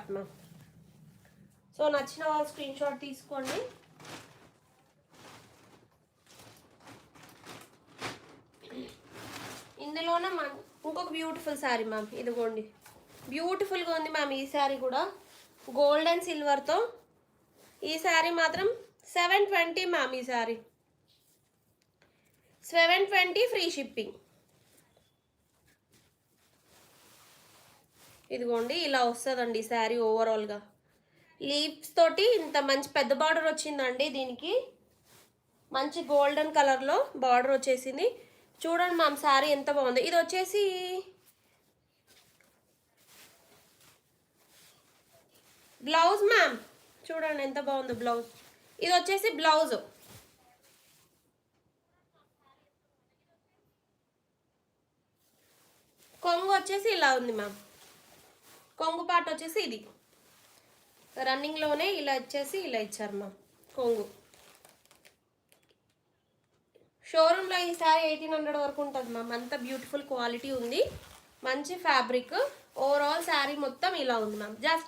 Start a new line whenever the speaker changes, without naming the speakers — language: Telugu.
Shot ma'am. సో నచ్చిన వాళ్ళు స్క్రీన్ షాట్ తీసుకోండి. ఇందులోనే ఇంకొక బ్యూటిఫుల్ శారీ మ్యామ్, ఇదిగోండి బ్యూటిఫుల్గా ఉంది మ్యామ్. ఈ శారీ కూడా గోల్డ్ అండ్ సిల్వర్తో. ఈ శారీ మాత్రం 720 మ్యామ్. ఈ శారీ 720 ఫ్రీ షిప్పింగ్. ఇదిగోండి ఇలా వస్తుందండి ఈ శారీ ఓవరాల్గా. లీవ్స్ తోటి ఇంత మంచి పెద్ద బార్డర్ వచ్చిందండి. దీనికి మంచి గోల్డెన్ కలర్లో బార్డర్ వచ్చేసింది. చూడండి మ్యామ్ శారీ ఎంత బాగుంది. ఇది వచ్చేసి బ్లౌజ్ మ్యామ్, చూడండి ఎంత బాగుంది బ్లౌజ్. ఇది వచ్చేసి బ్లౌజ్. కొంగు వచ్చేసి ఇలా ఉంది మ్యామ్. కొంగు పార్ట్ వచ్చేసి ఇది రన్నింగ్లోనే ఇలా వచ్చేసి ఇలా ఇచ్చారు మ్యామ్ కొంగు. షోరూంలో ఈ శారీ 1800 వరకు ఉంటుంది మ్యామ్. అంత బ్యూటిఫుల్ క్వాలిటీ ఉంది, మంచి ఫ్యాబ్రిక్. ఓవరాల్ శారీ మొత్తం ఇలా ఉంది మ్యామ్. జస్ట్